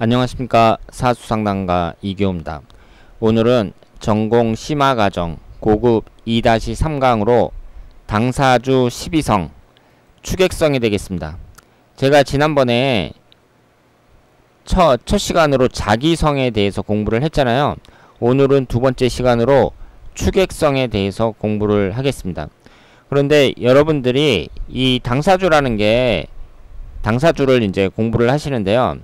안녕하십니까. 사수상담가 이교입니다. 오늘은 전공 심화과정 고급 2-3강으로 당사주 12성 추객성이 되겠습니다. 제가 지난번에 첫 시간으로 자기성에 대해서 공부를 했잖아요. 오늘은 두 번째 시간으로 추객성에 대해서 공부를 하겠습니다. 그런데 여러분들이 이 당사주라는 게 당사주를 이제 공부를 하시는데요.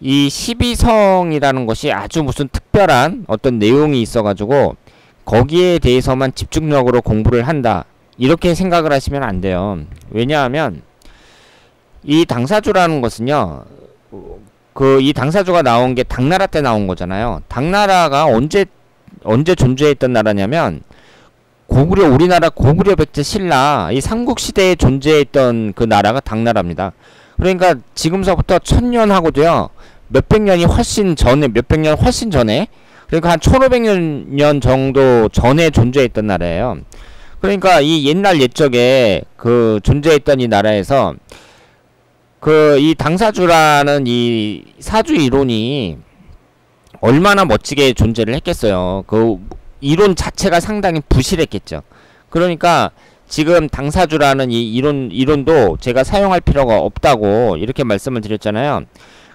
이 12성이라는 것이 아주 무슨 특별한 어떤 내용이 있어가지고 거기에 대해서만 집중력으로 공부를 한다, 이렇게 생각을 하시면 안 돼요. 왜냐하면 이 당사주라는 것은요, 이 당사주가 나온 게 당나라 때 나온 거잖아요. 당나라가 언제 존재했던 나라냐면 우리나라 고구려 백제 신라 이 삼국시대에 존재했던 그 나라가 당나라입니다. 그러니까 지금서부터 1000년하고도요 몇백 년이 훨씬 전에, 그러니까 한 1500년 정도 전에 존재했던 나라예요. 그러니까 이 옛날 옛적에 그 존재했던 이 나라에서 이 당사주라는 이 사주 이론이 얼마나 멋지게 존재를 했겠어요. 그 이론 자체가 상당히 부실했겠죠. 그러니까 지금 당사주라는 이 이론도 제가 사용할 필요가 없다고 이렇게 말씀을 드렸잖아요.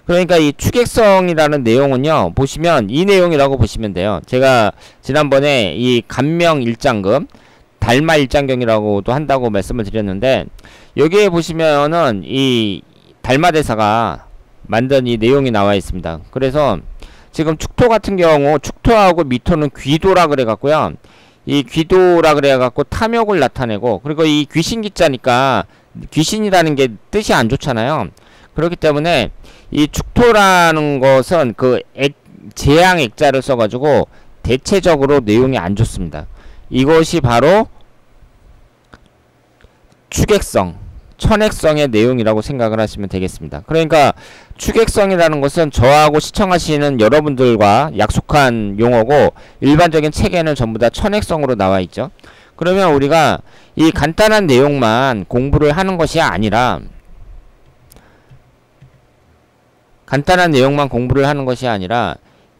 그러니까 이 추객성이라는 내용은요, 보시면 이 내용이라고 보시면 돼요. 제가 지난번에 이 간명 일장금, 달마 일장경이라고도 한다고 말씀을 드렸는데, 여기에 보시면은 이 달마대사가 만든 이 내용이 나와 있습니다. 그래서 지금 축토 같은 경우, 축토하고 미토는 귀도라 그래 갖고요, 이 귀도라 그래 갖고 탐욕을 나타내고, 그리고 이 귀신기자니까 귀신이라는 게 뜻이 안 좋잖아요. 그렇기 때문에 이 축토라는 것은 그 재앙 액자를 써가지고 대체적으로 내용이 안 좋습니다. 이것이 바로 추객성, 천액성의 내용이라고 생각을 하시면 되겠습니다. 그러니까 추객성이라는 것은 저하고 시청하시는 여러분들과 약속한 용어고, 일반적인 책에는 전부 다 천액성으로 나와 있죠. 그러면 우리가 이 간단한 내용만 공부를 하는 것이 아니라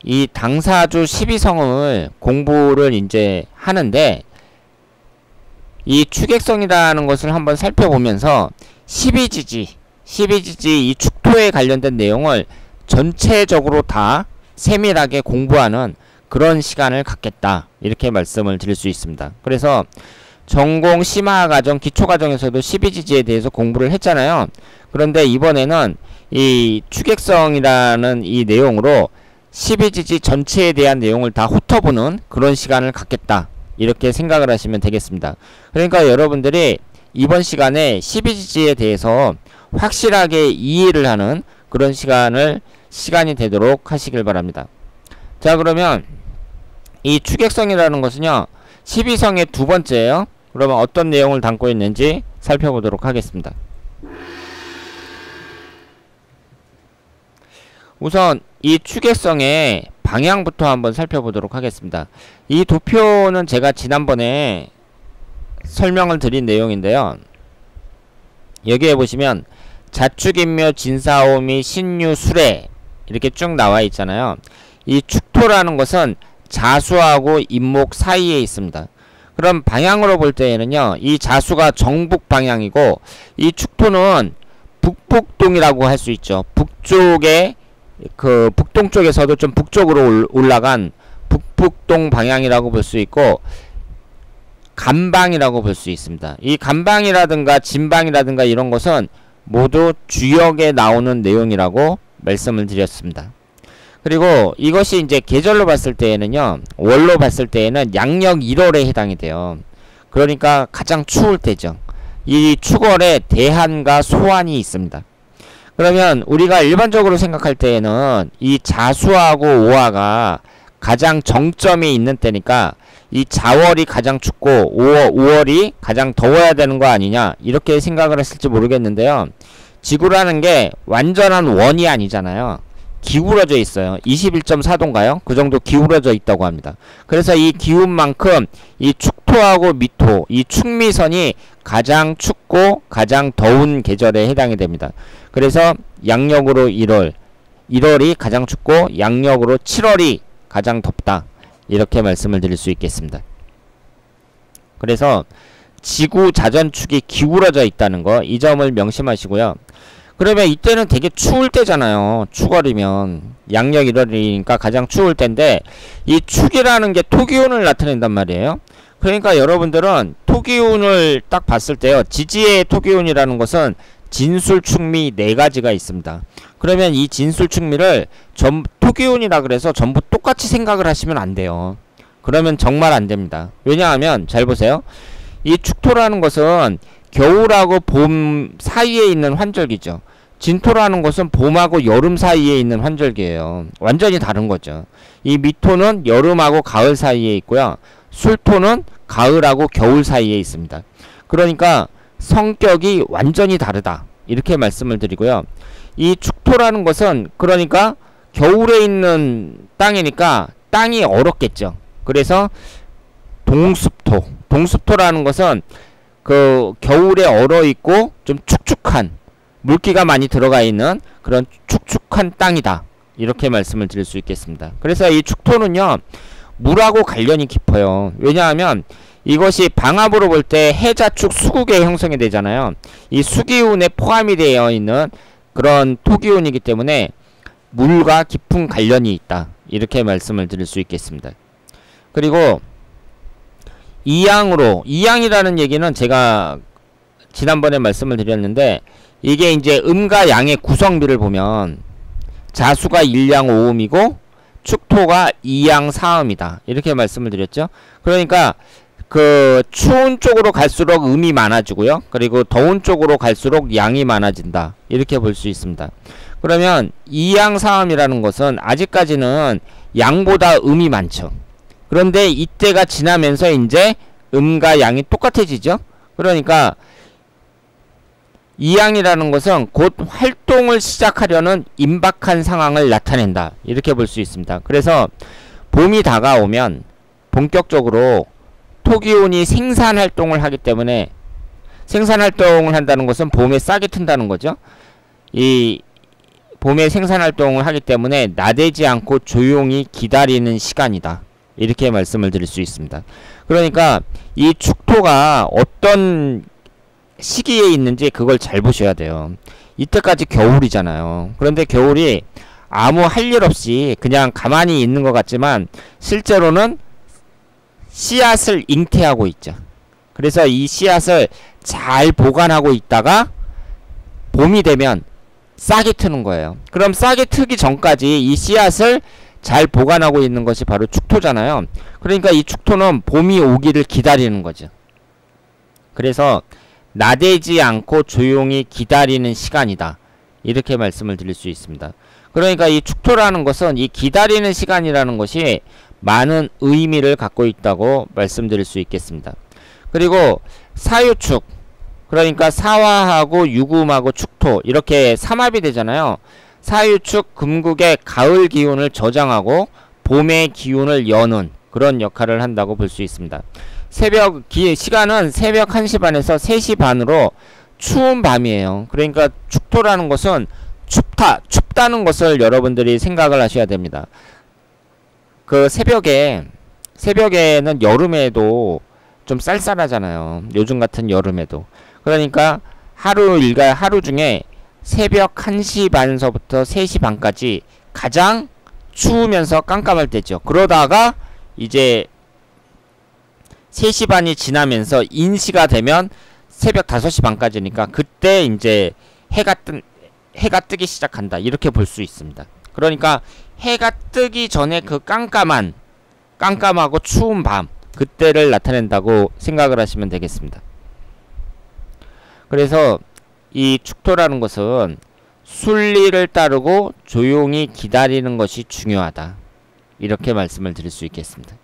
이 당사주 12성을 공부를 이제 하는데, 이 추객성이라는 것을 한번 살펴보면서 12지지 이 축토에 관련된 내용을 전체적으로 다 세밀하게 공부하는 그런 시간을 갖겠다, 이렇게 말씀을 드릴 수 있습니다. 그래서 전공 심화과정 기초과정에서도 12지지에 대해서 공부를 했잖아요. 그런데 이번에는 이 추객성이라는 이 내용으로 12지지 전체에 대한 내용을 다 훑어보는 그런 시간을 갖겠다, 이렇게 생각을 하시면 되겠습니다. 그러니까 여러분들이 이번 시간에 12지지에 대해서 확실하게 이해를 하는 그런 시간이 되도록 하시길 바랍니다. 자, 그러면 이 추객성이라는 것은요, 12성의 두 번째예요. 그러면 어떤 내용을 담고 있는지 살펴보도록 하겠습니다. 우선 이 추객성의 방향부터 한번 살펴보도록 하겠습니다. 이 도표는 제가 지난번에 설명을 드린 내용인데요. 여기에 보시면 자축인묘 진사오미 신유 수레 이렇게 쭉 나와 있잖아요. 이 축토라는 것은 자수하고 인목 사이에 있습니다. 그럼 방향으로 볼 때에는요, 이 자수가 정북 방향이고 이 축토는 북북동이라고 할 수 있죠. 북쪽에 북동쪽에서도 좀 북쪽으로 올라간 북북동 방향이라고 볼 수 있고, 간방이라고 볼 수 있습니다. 이 간방이라든가 진방이라든가 이런 것은 모두 주역에 나오는 내용이라고 말씀을 드렸습니다. 그리고 이것이 이제 계절로 봤을 때에는요, 월로 봤을 때에는 양력 1월에 해당이 돼요. 그러니까 가장 추울 때죠. 이 축월에 대한과 소환이 있습니다. 그러면 우리가 일반적으로 생각할 때에는 이 자수하고 오화가 가장 정점이 있는 때니까 이 자월이 가장 춥고 5월이 가장 더워야 되는 거 아니냐, 이렇게 생각을 했을지 모르겠는데요. 지구라는 게 완전한 원이 아니잖아요. 기울어져 있어요. 21.4도인가요? 그 정도 기울어져 있다고 합니다. 그래서 이 기운만큼 이 축토하고 미토, 이 축미선이 가장 춥고 가장 더운 계절에 해당이 됩니다. 그래서 양력으로 1월, 1월이 가장 춥고 양력으로 7월이 가장 덥다. 이렇게 말씀을 드릴 수 있겠습니다. 그래서 지구 자전축이 기울어져 있다는 거, 이 점을 명심하시고요. 그러면 이때는 되게 추울 때잖아요. 축월이면 양력 1월이니까 가장 추울 때인데, 이 축이라는 게 토기운을 나타낸단 말이에요. 그러니까 여러분들은 토기운을 딱 봤을 때요, 지지의 토기운이라는 것은 진술축미 4가지가 있습니다. 그러면 이 진술축미를 토기운이라 그래서 전부 똑같이 생각을 하시면 안 돼요. 그러면 정말 안 됩니다. 왜냐하면 잘 보세요. 이 축토라는 것은 겨울하고 봄 사이에 있는 환절기죠. 진토라는 것은 봄하고 여름 사이에 있는 환절기예요. 완전히 다른 거죠. 이 미토는 여름하고 가을 사이에 있고요. 술토는 가을하고 겨울 사이에 있습니다. 그러니까 성격이 완전히 다르다. 이렇게 말씀을 드리고요. 이 축토라는 것은 그러니까 겨울에 있는 땅이니까 땅이 얼었겠죠. 그래서 동습토. 동습토라는 것은 그 겨울에 얼어있고 좀 축축한, 물기가 많이 들어가 있는 그런 축축한 땅이다. 이렇게 말씀을 드릴 수 있겠습니다. 그래서 이 축토는요, 물하고 관련이 깊어요. 왜냐하면 이것이 방압으로 볼 때 해자축 수국에 형성이 되잖아요. 이 수기운에 포함이 되어 있는 그런 토기운이기 때문에 물과 깊은 관련이 있다. 이렇게 말씀을 드릴 수 있겠습니다. 그리고 이양이라는 얘기는 제가 지난번에 말씀을 드렸는데, 이게 이제 음과 양의 구성비를 보면 자수가 일양 오음이고 축토가 이양 사음이다. 이렇게 말씀을 드렸죠. 그러니까 그 추운 쪽으로 갈수록 음이 많아지고요. 그리고 더운 쪽으로 갈수록 양이 많아진다. 이렇게 볼 수 있습니다. 그러면 이양 사음이라는 것은 아직까지는 양보다 음이 많죠. 그런데 이때가 지나면서 이제 음과 양이 똑같아지죠. 그러니까 이양이라는 것은 곧 활동을 시작하려는 임박한 상황을 나타낸다. 이렇게 볼 수 있습니다. 그래서 봄이 다가오면 본격적으로 토기운이 생산활동을 하기 때문에, 생산활동을 한다는 것은 봄에 싹이 튼다는 거죠. 이 봄에 생산활동을 하기 때문에 나대지 않고 조용히 기다리는 시간이다. 이렇게 말씀을 드릴 수 있습니다. 그러니까 이 축토가 어떤 시기에 있는지 그걸 잘 보셔야 돼요. 이때까지 겨울이잖아요. 그런데 겨울이 아무 할 일 없이 그냥 가만히 있는 것 같지만 실제로는 씨앗을 잉태하고 있죠. 그래서 이 씨앗을 잘 보관하고 있다가 봄이 되면 싹이 트는 거예요. 그럼 싹이 트기 전까지 이 씨앗을 잘 보관하고 있는 것이 바로 축토잖아요. 그러니까 이 축토는 봄이 오기를 기다리는 거죠. 그래서 나대지 않고 조용히 기다리는 시간이다. 이렇게 말씀을 드릴 수 있습니다. 그러니까 이 축토라는 것은 이 기다리는 시간이라는 것이 많은 의미를 갖고 있다고 말씀드릴 수 있겠습니다. 그리고 사유축, 그러니까 사화하고 유금하고 축토 이렇게 삼합이 되잖아요. 사유축 금국의 가을 기운을 저장하고 봄의 기운을 여는 그런 역할을 한다고 볼 수 있습니다. 시간은 새벽 1시 반에서 3시 반으로 추운 밤이에요. 그러니까 축토라는 것은 춥다는 것을 여러분들이 생각을 하셔야 됩니다. 그 새벽에는 여름에도 좀 쌀쌀하잖아요. 요즘 같은 여름에도. 그러니까 하루 중에 새벽 1시 반서부터 3시 반까지 가장 추우면서 깜깜할 때죠. 그러다가 이제 3시 반이 지나면서 인시가 되면 새벽 5시 반까지니까 그때 이제 해가 뜨기 시작한다. 이렇게 볼 수 있습니다. 그러니까 해가 뜨기 전에 그 깜깜하고 추운 밤, 그때를 나타낸다고 생각을 하시면 되겠습니다. 그래서 이 축토라는 것은 순리를 따르고 조용히 기다리는 것이 중요하다. 이렇게 말씀을 드릴 수 있겠습니다.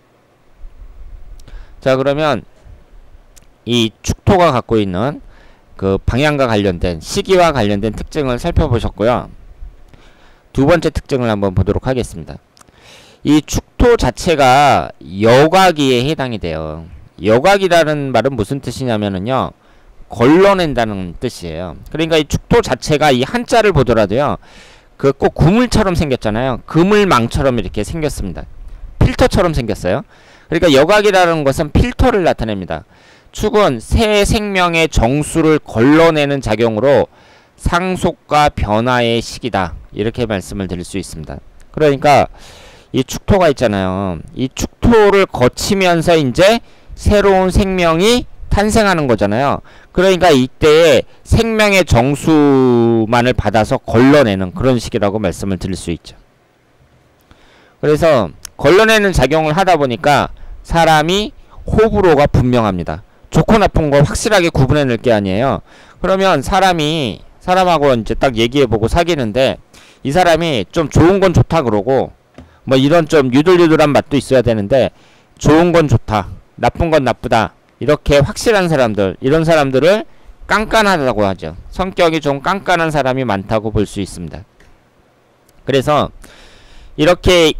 자, 그러면 이 축토가 갖고 있는 그 방향과 관련된, 시기와 관련된 특징을 살펴보셨고요. 두 번째 특징을 한번 보도록 하겠습니다. 이 축토 자체가 여각이에 해당이 돼요. 여각이라는 말은 무슨 뜻이냐면은요, 걸러낸다는 뜻이에요. 그러니까 이 축토 자체가 이 한자를 보더라도요, 그 꼭 그물처럼 생겼잖아요. 그물망처럼 이렇게 생겼습니다. 필터처럼 생겼어요. 그러니까 여각이라는 것은 필터를 나타냅니다. 축은 새 생명의 정수를 걸러내는 작용으로 상속과 변화의 시기다. 이렇게 말씀을 드릴 수 있습니다. 그러니까 이 축토가 있잖아요. 이 축토를 거치면서 이제 새로운 생명이 탄생하는 거잖아요. 그러니까 이때에 생명의 정수만을 받아서 걸러내는 그런 시기라고 말씀을 드릴 수 있죠. 그래서 걸러내는 작용을 하다 보니까 사람이 호불호가 분명합니다. 좋고 나쁜 거 확실하게 구분해낼 게 아니에요. 그러면 사람하고 이제 딱 얘기해보고 사귀는데 이 사람이 좀 좋은 건 좋다 그러고 뭐 이런 좀 유들유들한 맛도 있어야 되는데 좋은 건 좋다, 나쁜 건 나쁘다 이렇게 확실한 사람들, 이런 사람들을 깐깐하다고 하죠. 성격이 좀 깐깐한 사람이 많다고 볼 수 있습니다. 그래서 이렇게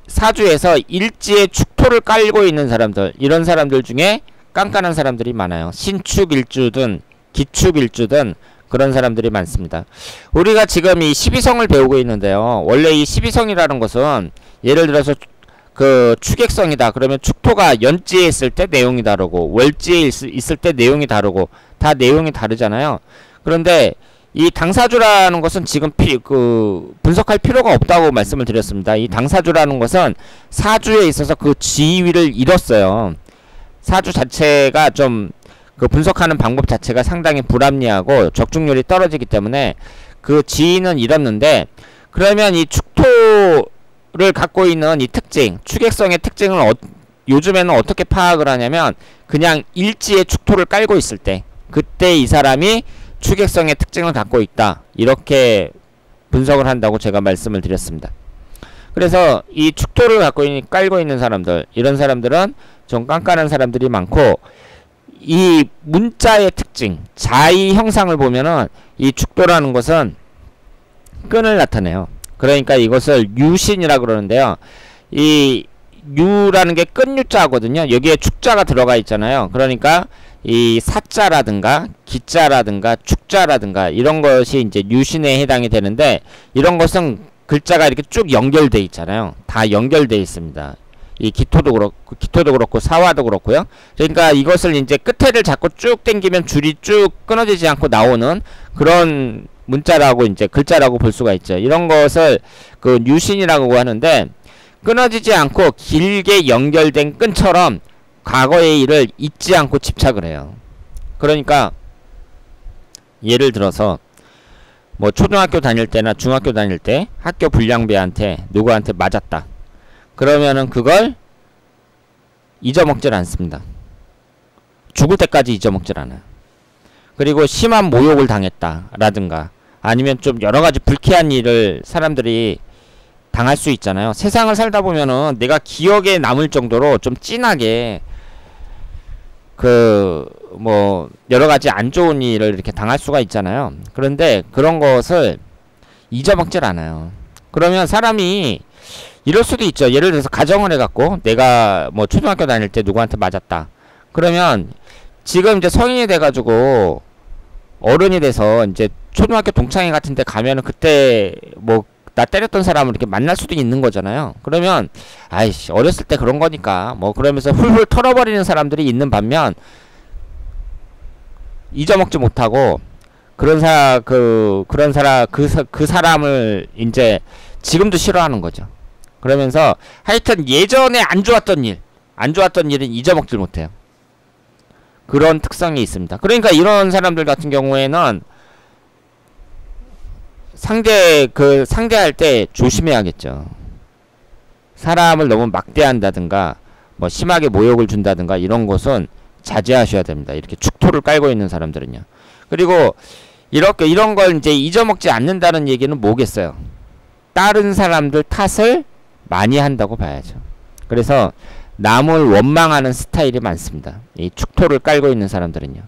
사주에서 일지에 축토를 깔고 있는 사람들, 이런 사람들 중에 깐깐한 사람들이 많아요. 신축일주든 기축일주든 그런 사람들이 많습니다. 우리가 지금 이 12성을 배우고 있는데요. 원래 이 12성이라는 것은 예를 들어서 그 축액성이다. 그러면 축토가 연지에 있을 때 내용이 다르고 월지에 있을 때 내용이 다르고 다 내용이 다르잖아요. 그런데 이 당사주라는 것은 지금 분석할 필요가 없다고 말씀을 드렸습니다. 이 당사주라는 것은 사주에 있어서 그 지위를 잃었어요. 사주 자체가 좀 그 분석하는 방법 자체가 상당히 불합리하고 적중률이 떨어지기 때문에 그 지위는 잃었는데, 그러면 이 축토를 갖고 있는 이 특징, 축액성의 특징을 요즘에는 어떻게 파악을 하냐면 그냥 일지에 축토를 깔고 있을 때 그때 이 사람이 축액성의 특징을 갖고 있다, 이렇게 분석을 한다고 제가 말씀을 드렸습니다. 그래서 이 축토를 깔고 있는 사람들, 이런 사람들은 좀 깐깐한 사람들이 많고, 이 문자의 특징, 자의 형상을 보면은 이 축토라는 것은 끈을 나타내요. 그러니까 이것을 유신이라 그러는데요. 이 유라는 게 끈유자거든요. 여기에 축자가 들어가 있잖아요. 그러니까 이 사자라든가 기자라든가 축자라든가 이런 것이 이제 유신에 해당이 되는데, 이런 것은 글자가 이렇게 쭉 연결돼 있잖아요. 다 연결돼 있습니다. 이 기토도 그렇고 사화도 그렇고요. 그러니까 이것을 이제 끝에를 잡고 쭉 당기면 줄이 쭉 끊어지지 않고 나오는 그런 문자라고, 이제 글자라고 볼 수가 있죠. 이런 것을 그 유신이라고 하는데, 끊어지지 않고 길게 연결된 끈처럼 과거의 일을 잊지 않고 집착을 해요. 그러니까 예를 들어서 뭐 초등학교 다닐 때나 중학교 다닐 때 학교 불량배한테 누구한테 맞았다. 그러면은 그걸 잊어먹질 않습니다. 죽을 때까지 잊어먹질 않아요. 그리고 심한 모욕을 당했다 라든가 아니면 좀 여러가지 불쾌한 일을 사람들이 당할 수 있잖아요. 세상을 살다 보면은 내가 기억에 남을 정도로 좀 진하게 뭐 여러가지 안 좋은 일을 이렇게 당할 수가 있잖아요. 그런데 그런 것을 잊어먹질 않아요. 그러면 사람이 이럴 수도 있죠. 예를 들어서 가정을 해갖고 내가 뭐 초등학교 다닐 때 누구한테 맞았다. 그러면 지금 이제 성인이 돼가지고 어른이 돼서 이제 초등학교 동창회 같은 데 가면은 그때 뭐 나 때렸던 사람을 이렇게 만날 수도 있는 거잖아요. 그러면 아이씨 어렸을 때 그런 거니까 뭐 그러면서 훌훌 털어버리는 사람들이 있는 반면, 잊어먹지 못하고 그 사람을 이제 지금도 싫어하는 거죠. 그러면서 하여튼 예전에 안 좋았던 일은 잊어먹질 못해요. 그런 특성이 있습니다. 그러니까 이런 사람들 같은 경우에는 상대할 때 조심해야겠죠. 사람을 너무 막대한다든가 뭐 심하게 모욕을 준다든가 이런 것은 자제하셔야 됩니다. 이렇게 축토를 깔고 있는 사람들은요. 그리고 이런 걸 이제 잊어먹지 않는다는 얘기는 뭐겠어요? 다른 사람들 탓을 많이 한다고 봐야죠. 그래서 남을 원망하는 스타일이 많습니다. 이 축토를 깔고 있는 사람들은요.